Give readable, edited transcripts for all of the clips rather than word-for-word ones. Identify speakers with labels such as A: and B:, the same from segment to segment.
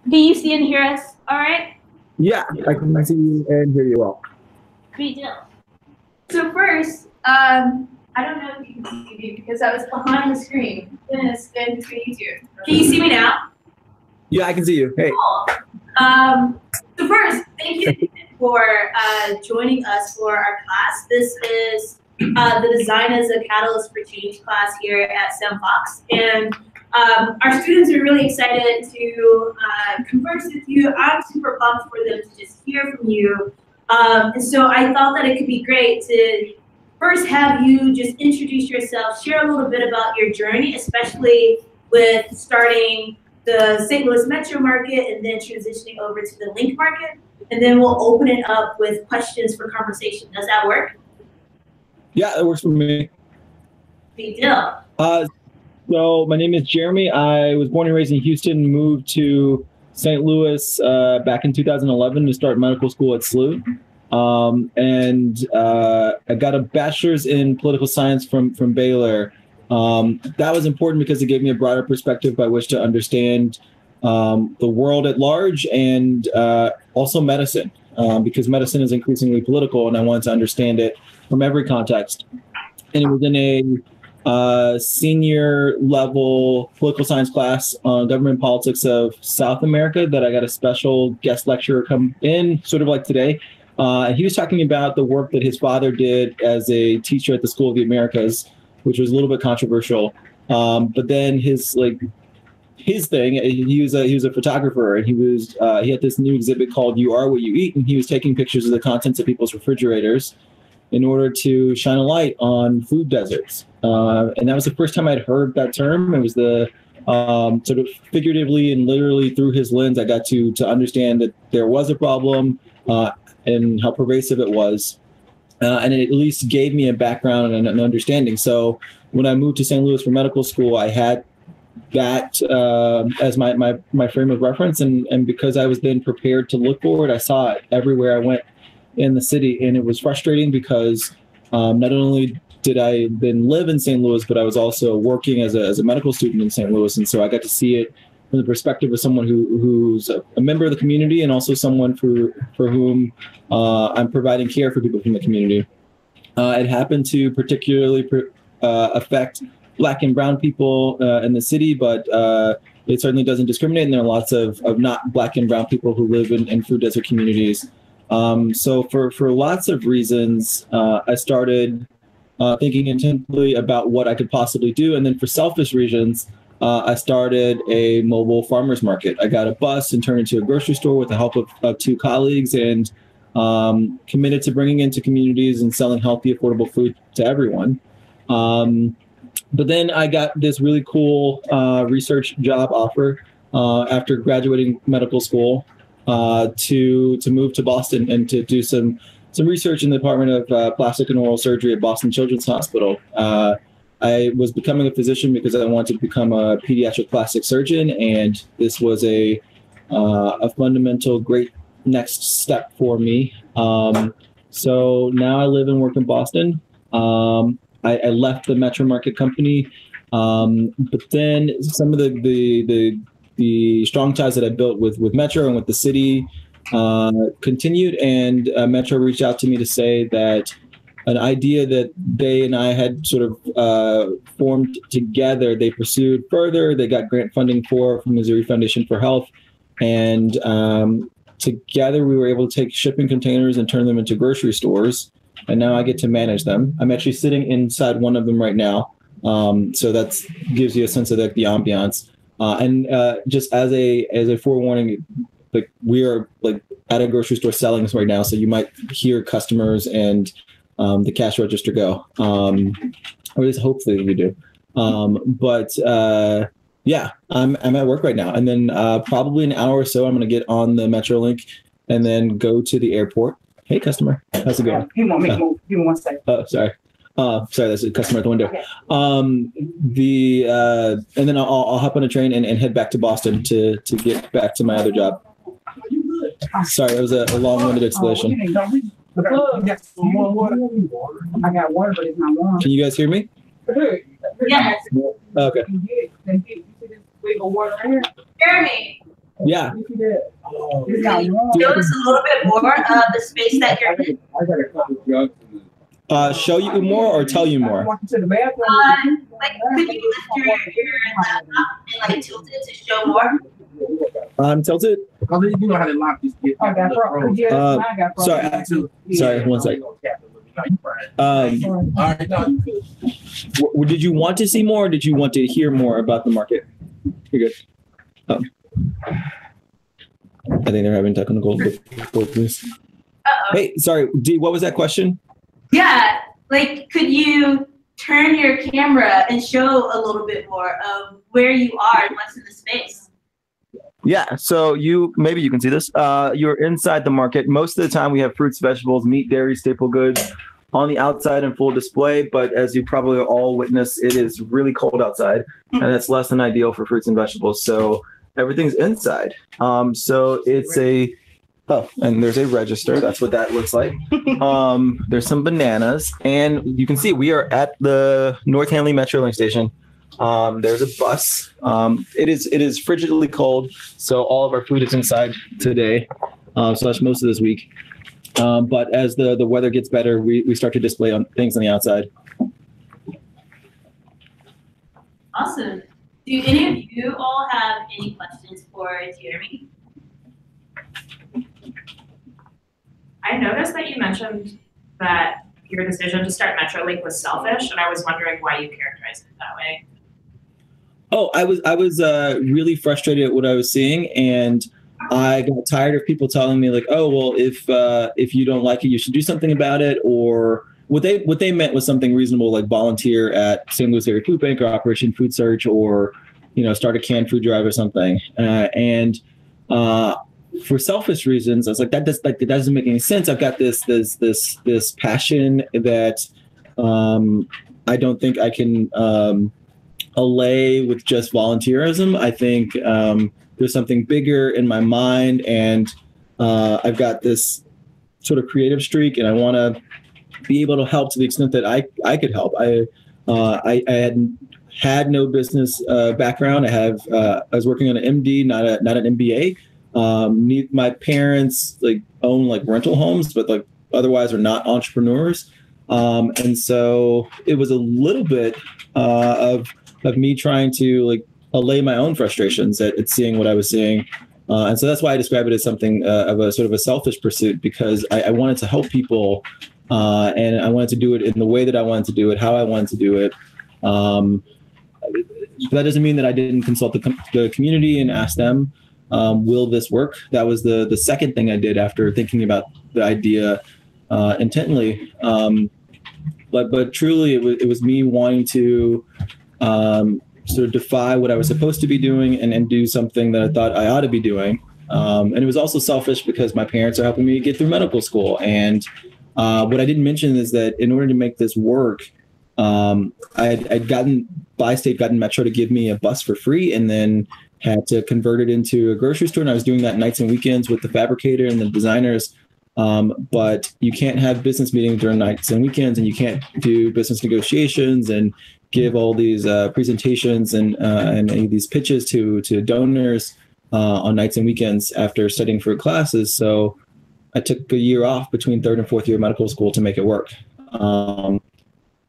A: Can you see and hear us all right?
B: Yeah, I can see you and hear you well.
A: Great deal. So first, I don't know if you can see me because I was behind the screen. It's been between you two. Can you see me now?
B: Yeah, I can see you. Hey.
A: Cool. So first, thank you for joining us for our class. This is the Design as a Catalyst for Change class here at Sam Fox. And our students are really excited to converse with you. I'm super pumped for them to just hear from you. And so I thought that it could be great to first have you just introduce yourself, share a little bit about your journey, especially with starting the St. Louis metro market and then transitioning over to the link market. And then we'll open it up with questions for conversation. Does that work?
B: Yeah, that works for me.
A: Big deal.
B: So my name is Jeremy. I was born and raised in Houston, moved to St. Louis back in 2011 to start medical school at SLU. I got a bachelor's in political science from Baylor. That was important because it gave me a broader perspective by which to understand the world at large and also medicine, because medicine is increasingly political and I wanted to understand it from every context. And it was in a senior level political science class on government politics of South America that I got a special guest lecturer come in, sort of like today. And he was talking about the work that his father did as a teacher at the School of the Americas, which was a little bit controversial. But then his thing, he was a photographer, and he had this new exhibit called "You Are What You Eat," and he was taking pictures of the contents of people's refrigerators in order to shine a light on food deserts. And that was the first time I'd heard that term. It was the sort of figuratively and literally through his lens, I got to understand that there was a problem and how pervasive it was. And it at least gave me a background and an understanding. So when I moved to St. Louis for medical school, I had that as my frame of reference. And because I was then prepared to look for it, I saw it everywhere I went in the city. And it was frustrating because not only did I then live in St. Louis, but I was also working as a medical student in St. Louis. And so I got to see it from the perspective of someone who's a member of the community and also someone for whom I'm providing care for people from the community. It happened to particularly affect Black and brown people in the city, but it certainly doesn't discriminate. And there are lots of not Black and brown people who live in food desert communities. So for lots of reasons, I started thinking intently about what I could possibly do. And then for selfish reasons, I started a mobile farmers market. I got a bus and turned it into a grocery store with the help of two colleagues, and committed to bringing into communities and selling healthy, affordable food to everyone. But then I got this really cool research job offer after graduating medical school to move to Boston and to do some research in the Department of Plastic and Oral Surgery at Boston Children's Hospital. I was becoming a physician because I wanted to become a pediatric plastic surgeon, and this was a fundamental great next step for me. So now I live and work in Boston. I left the Metro Market company, but then some of the strong ties that I built with Metro and with the city continued, and Metro reached out to me to say that an idea that they and I had sort of formed together, they pursued further. They got grant funding from Missouri Foundation for Health, and together we were able to take shipping containers and turn them into grocery stores. And now I get to manage them. I'm actually sitting inside one of them right now. So that gives you a sense of the ambiance. And just as a forewarning, like we are like at a grocery store selling this right now. So you might hear customers and the cash register go, or at least hopefully you do. Yeah, I'm at work right now. And then probably an hour or so, I'm going to get on the Metrolink and then go to the airport. Hey, customer, how's it going?
C: He won't make move. Give me 1 second.
B: Oh, sorry. Sorry, that's a customer at the window.
C: Okay.
B: And then I'll hop on a train and head back to Boston to get back to my other job. Sorry, that was a long-winded explanation.
C: Yes. I got water, but it's not warm.
B: Can you guys hear me?
A: Yes.
B: Okay.
C: Wiggle water right here.
A: Jeremy,
B: Yeah.
C: You see that?
A: Can you show us a little bit more of the space that you're in?
C: I got a couple of drugs.
B: Show you more or tell you more?
C: To the bathroom.
A: Like, could you lift your laptop and like tilt it to show more?
B: Tilted.
C: Because you know how they lock these kids. I got
B: Sorry, one sec. Did you want to see more or did you want to hear more about the market? You're good. I think they're having technical difficulties. Hey, sorry, D, what was that question?
A: Yeah, like could you turn your camera and show a little bit more of where you are and what's in the space?
B: Yeah, so maybe you can see this. You're inside the market. Most of the time we have fruits, vegetables, meat, dairy, staple goods on the outside in full display. But as you probably all witnessed, it is really cold outside and it's less than ideal for fruits and vegetables. So everything's inside. So it's and there's a register. That's what that looks like. There's some bananas and you can see we are at the North Hanley Metrolink station. There's a bus. It is frigidly cold, so all of our food is inside today, slash most of this week. But as the weather gets better, we start to display on things on the outside.
A: Awesome. Do any of you all have any questions for Jeremy?
D: I noticed that you mentioned that your decision to start Metrolink was selfish, and I was wondering why you characterized it that way.
B: Oh, I was really frustrated at what I was seeing, and I got tired of people telling me like, oh, well, if you don't like it, you should do something about it, or what they meant was something reasonable, like volunteer at St. Louis Area Food Bank or Operation Food Search, or start a canned food drive or something. For selfish reasons, I was like, that doesn't make any sense. I've got this passion that I don't think I can allay with just volunteerism. I think there's something bigger in my mind, and I've got this sort of creative streak, and I want to be able to help to the extent that I could help. I had no business background. I was working on an MD, not an MBA. My parents own rental homes, but otherwise are not entrepreneurs. And so it was a little bit of me trying to allay my own frustrations at seeing what I was seeing. And so that's why I describe it as something of a sort of a selfish pursuit, because I wanted to help people, and I wanted to do it in the way that I wanted to do it, how I wanted to do it. That doesn't mean that I didn't consult the community and ask them, will this work? That was the second thing I did after thinking about the idea intently. But truly, it was me wanting to sort of defy what I was supposed to be doing and do something that I thought I ought to be doing. And it was also selfish because my parents are helping me get through medical school. And what I didn't mention is that in order to make this work, I'd gotten Metro to give me a bus for free, and then had to convert it into a grocery store. And I was doing that nights and weekends with the fabricator and the designers. But you can't have business meetings during nights and weekends, and you can't do business negotiations and give all these presentations and these pitches to donors on nights and weekends after studying for classes. So I took a year off between third and fourth year of medical school to make it work.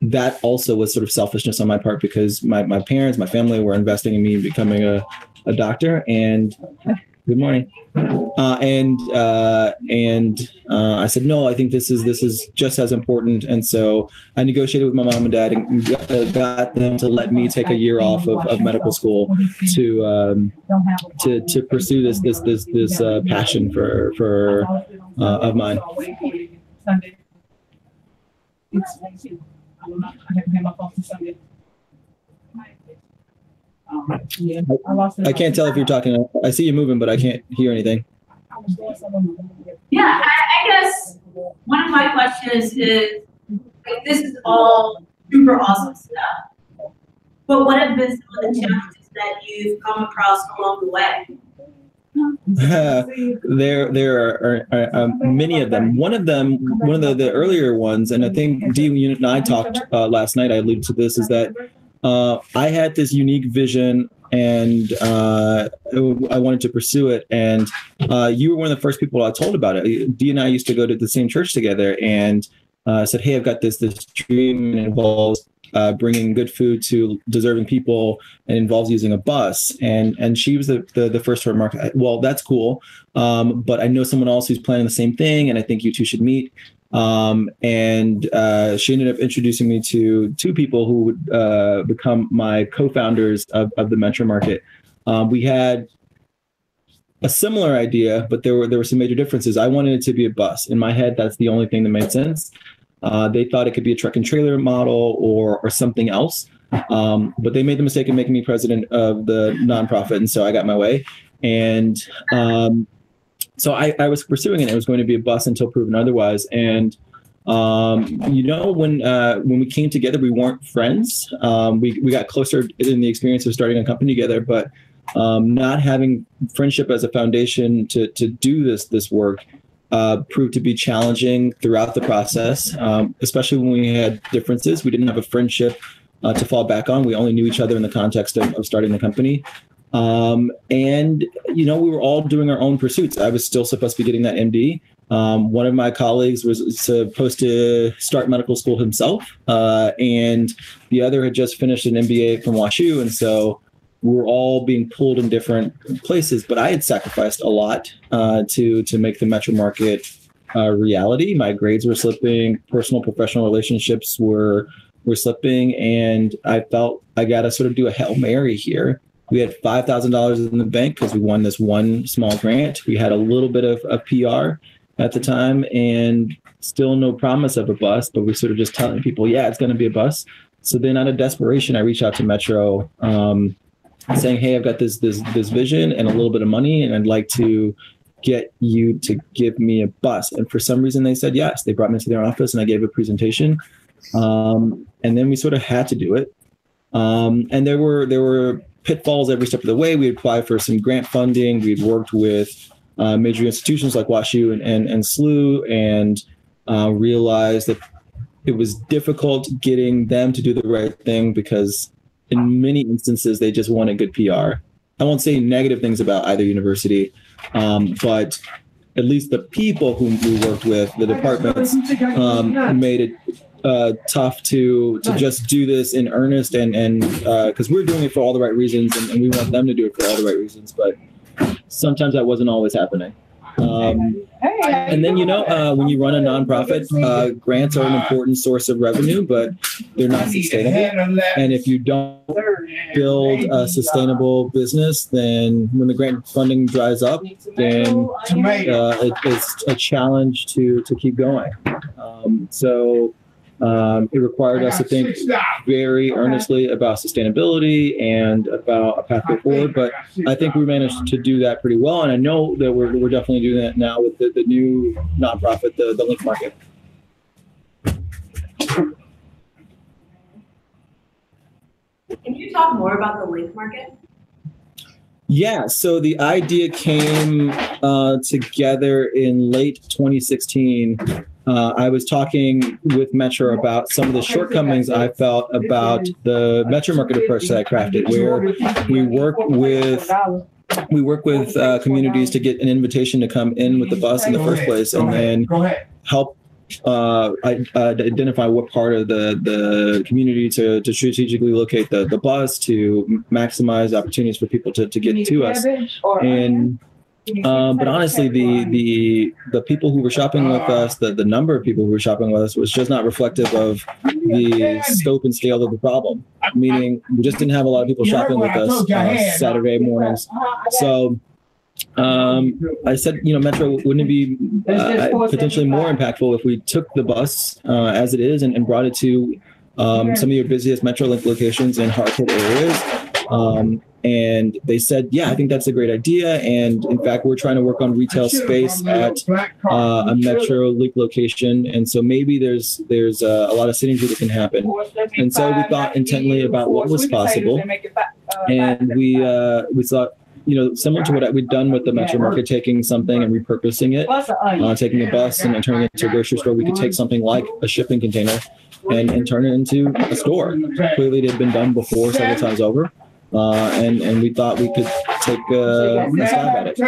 B: That also was sort of selfishness on my part, because my parents, my family were investing in me becoming a doctor. And good morning. I said, no, I think this is just as important. And so I negotiated with my mom and dad and got them to let me take a year off of medical school to pursue this passion for of mine. I can't tell if you're talking. I see you moving, but I can't hear anything.
A: Yeah, I guess one of my questions is, this is all super awesome stuff, but what have been some of the challenges that you've come across along the way?
B: There are many of them. One of the earlier ones, and I think Dee, you and I talked last night, I alluded to this, is that I had this unique vision and I wanted to pursue it. And you were one of the first people I told about it. Dee and I used to go to the same church together, and said, "Hey, I've got this dream, and it involves bringing good food to deserving people, and involves using a bus." And she was the first to remark, "Well, that's cool, but I know someone else who's planning the same thing, and I think you two should meet." And she ended up introducing me to two people who would become my co-founders of the Metro Market. We had a similar idea, but there were some major differences. I wanted it to be a bus. In my head, that's the only thing that made sense. They thought it could be a truck and trailer model or something else. But they made the mistake of making me president of the nonprofit, and so I got my way. And so I was pursuing it. It was going to be a bus until proven otherwise. And when we came together, we weren't friends. We got closer in the experience of starting a company together, but not having friendship as a foundation to do this work proved to be challenging throughout the process, especially when we had differences. We didn't have a friendship to fall back on. We only knew each other in the context of starting the company. And we were all doing our own pursuits. I was still supposed to be getting that MD. One of my colleagues was supposed to start medical school himself, and the other had just finished an MBA from WashU. And so we were all being pulled in different places, but I had sacrificed a lot to make the Metro Market reality. My grades were slipping, personal, professional relationships were slipping, and I felt I got to sort of do a Hail Mary here. We had $5,000 in the bank because we won this one small grant. We had a little bit of PR at the time, and still no promise of a bus, but we sort of just telling people, yeah, it's going to be a bus. So then out of desperation, I reached out to Metro, saying, hey, I've got this vision and a little bit of money, and I'd like to get you to give me a bus. And for some reason they said yes. They brought me to their office and I gave a presentation. And then we sort of had to do it. And there were pitfalls every step of the way. We applied for some grant funding. We'd worked with major institutions like WashU and SLU, and realized that it was difficult getting them to do the right thing because in many instances, they just wanted good PR. I won't say negative things about either university, but at least the people whom we worked with, the departments, made it tough to just do this in earnest, and because we're doing it for all the right reasons, and we want them to do it for all the right reasons, but sometimes that wasn't always happening. And then, when you run a nonprofit, grants are an important source of revenue, but they're not sustainable. And if you don't build a sustainable business, then when the grant funding dries up, then it's a challenge to keep going. It required us to think very earnestly about sustainability and about a pathway forward. But I think we managed to do that pretty well. And I know that we're definitely doing that now with the new nonprofit, the Link Market.
A: Can you talk more about the Link Market?
B: Yeah, so the idea came together in late 2016. I was talking with Metro about some of the shortcomings I felt about the Metro Market approach that I crafted, where we work with communities to get an invitation to come in with the bus in the first place, and then help identify what part of the community to strategically locate the bus to maximize opportunities for people to get to us. And but honestly, the people who were shopping with us, the number of people who were shopping with us was just not reflective of the scope and scale of the problem. Meaning, we just didn't have a lot of people shopping with us Saturday mornings. So I said, Metro, wouldn't it be potentially more impactful if we took the bus as it is and brought it to some of your busiest MetroLink locations in hard-hit areas? And they said, yeah, I think that's a great idea. And in fact, we're trying to work on retail space at a MetroLink location. And so maybe there's a lot of synergy that can happen. And so we thought intently about what was possible. And we thought, similar to what we'd done with the Metro Market, taking something and repurposing it, taking a bus and turning it into a grocery store, we could take something like a shipping container and turn it into a store. Clearly, it had been done before several times over. and we thought we could take a stab at it.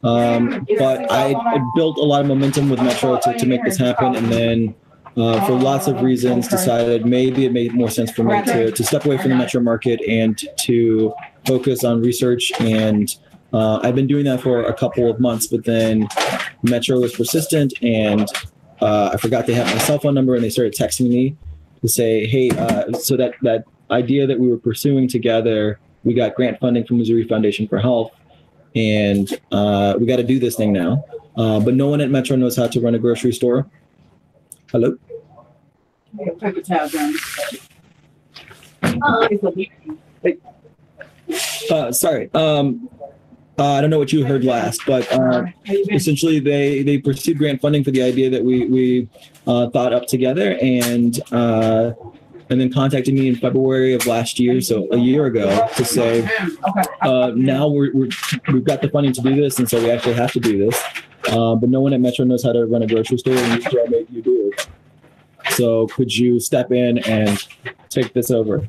B: But I built a lot of momentum with Metro to make this happen, and then for lots of reasons decided maybe it made more sense for me to step away from the Metro market and to focus on research. And I've been doing that for a couple of months, but then Metro was persistent, and I forgot they had my cell phone number, and they started texting me to say, hey, so that idea that we were pursuing together, we got grant funding from Missouri Foundation for Health, and we got to do this thing now. But no one at Metro knows how to run a grocery store. Hello? Sorry. I don't know what you heard last, but essentially they pursued grant funding for the idea that we thought up together, and then contacted me in February of last year, so a year ago, to say, now we've got the funding to do this, and so we actually have to do this. But no one at Metro knows how to run a grocery store, and you do. So could you step in and take this over?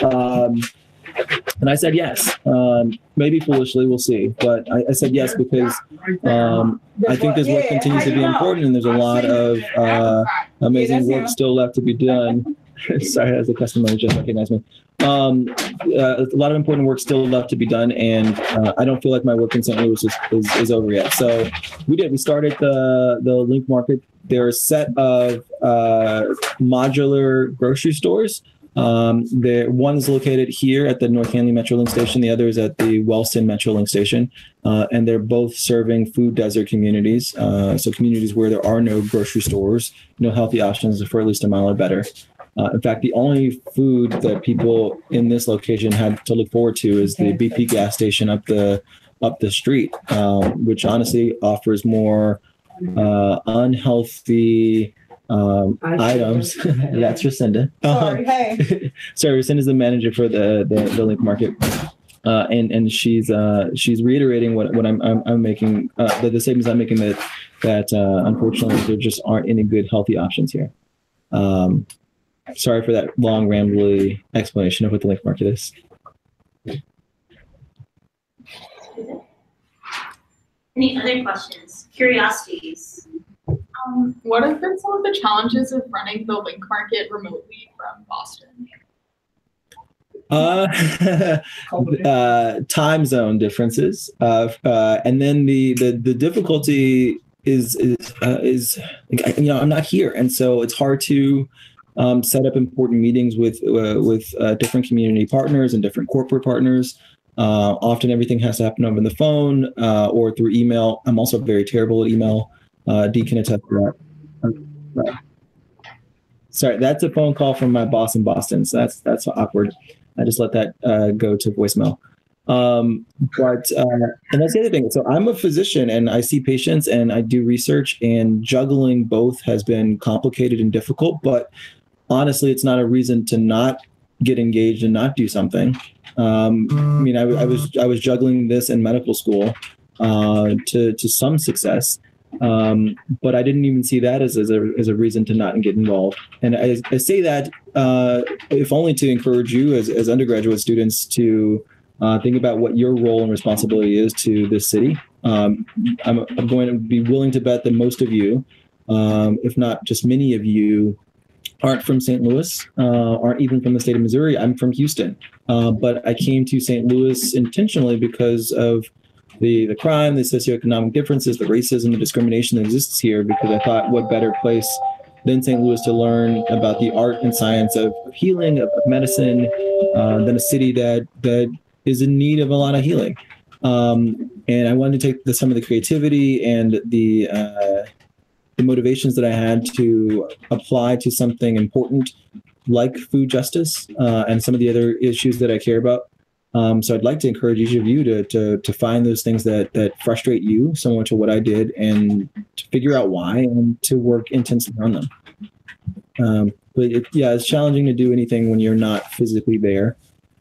B: And I said yes. Maybe foolishly, we'll see. But I said yes because I think this work continues to be important, and there's a lot of amazing work still left to be done. Sorry, as a customer just recognized me. A lot of important work still left to be done, and I don't feel like my work in St. Louis is over yet. So we started the Link Market. There are a set of modular grocery stores. One is located here at the North Hanley Metrolink station. The other is at the Wellston Metrolink station. And they're both serving food desert communities. So communities where there are no grocery stores, no healthy options for at least a mile or better. In fact, the only food that people in this location had to look forward to is the BP gas station up the street, which honestly offers more unhealthy items. That's Jacinda.
C: Sorry, hey.
B: Sorry, Jacinda's the manager for the Link Market, and she's reiterating what I'm making, the statements I'm making that unfortunately there just aren't any good healthy options here. Sorry for that long rambly explanation of what the Link Market is.
A: Any other questions, curiosities?
E: What have been some of the challenges of running the Link Market remotely from Boston?
B: Time zone differences, and then the difficulty is I'm not here, and so it's hard to set up important meetings with different community partners and different corporate partners. Often everything has to happen over the phone or through email. I'm also very terrible at email. Dee can attest to that. Sorry, that's a phone call from my boss in Boston, so that's awkward. I just let that go to voicemail. And that's the other thing. So I'm a physician, and I see patients, and I do research, and juggling both has been complicated and difficult. But honestly, it's not a reason to not get engaged and not do something. I mean, I was juggling this in medical school to some success. But I didn't even see that as a reason to not get involved. And I say that if only to encourage you as undergraduate students to think about what your role and responsibility is to this city. I'm going to be willing to bet that most of you, if not just many of you, aren't from St. Louis, aren't even from the state of Missouri. I'm from Houston. But I came to St. Louis intentionally because of the crime, the socioeconomic differences, the racism, the discrimination that exists here, because I thought what better place than St. Louis to learn about the art and science of healing, of medicine, than a city that is in need of a lot of healing. And I wanted to take some of the creativity and the motivations that I had to apply to something important like food justice and some of the other issues that I care about. So I'd like to encourage each of you to find those things that frustrate you, similar to what I did, and to figure out why and to work intensely on them. But it's challenging to do anything when you're not physically there.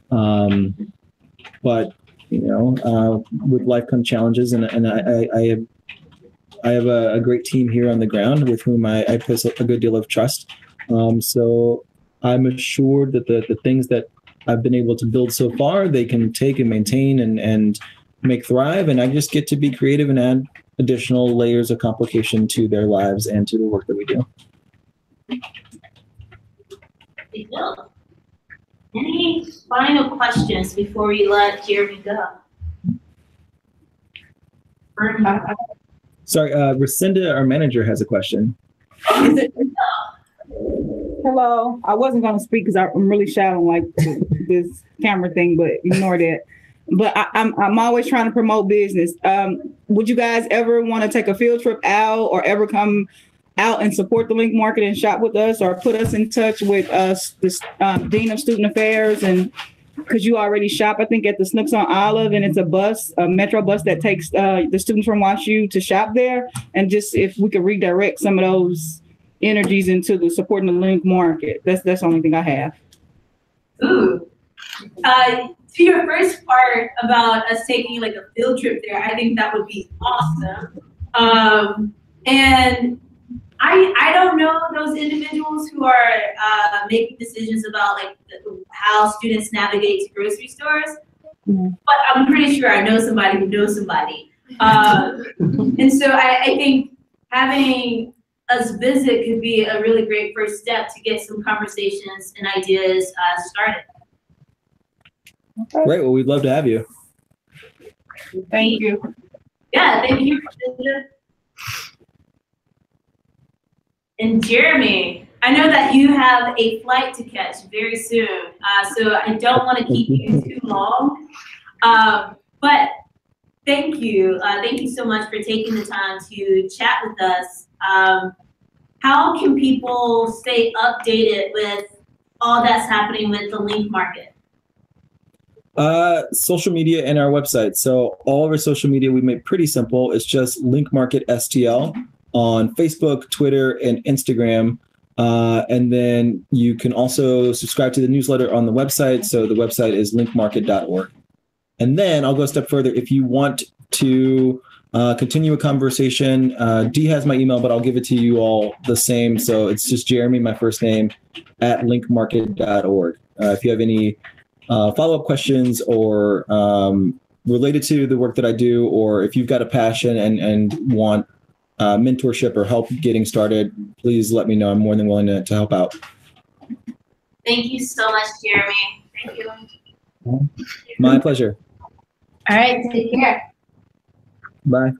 B: But with life come challenges, and I have a great team here on the ground with whom I place a good deal of trust. So I'm assured that the things that I've been able to build so far, they can take and maintain and make thrive. And I just get to be creative and add additional layers of complication to their lives and to the work that we do.
A: Any final questions before we let Jeremy go?
B: Sorry, Rescinda, our manager, has a question.
C: Hello. I wasn't going to speak because I'm really shy on like this camera thing, but ignore that. But I'm always trying to promote business. Would you guys ever want to take a field trip out or ever come out and support the Link Market and shop with us, or put us in touch with us, the Dean of Student Affairs? And because you already shop, I think, at the Snooks on Olive, and it's a metro bus that takes the students from WashU to shop there. And just if we could redirect some of those energies into the supporting the Link Market. That's the only thing I have.
A: Ooh. To your first part about us taking like a field trip there, I think that would be awesome. And I don't know those individuals who are making decisions about like how students navigate to grocery stores, but I'm pretty sure I know somebody who knows somebody. And so I think having us visit could be a really great first step to get some conversations and ideas started.
B: Great. Well, we'd love to have you.
C: Thank you.
A: Yeah, thank you. And Jeremy, I know that you have a flight to catch very soon, so I don't want to keep you too long. But thank you. Thank you so much for taking the time to chat with us. How can people stay updated with all that's happening with the Link Market?
B: Social media and our website. So all of our social media we made pretty simple. It's just Link Market STL on Facebook, Twitter, and Instagram. And then you can also subscribe to the newsletter on the website. So the website is linkmarket.org. And then I'll go a step further. If you want to continue a conversation, Dee has my email, but I'll give it to you all the same. So it's just Jeremy, my first name, at linkmarket.org. If you have any follow-up questions or related to the work that I do, or if you've got a passion and want mentorship or help getting started, please let me know. I'm more than willing to help out.
A: Thank you so much, Jeremy. Thank you.
B: My pleasure.
A: All right, take care.
B: Bye.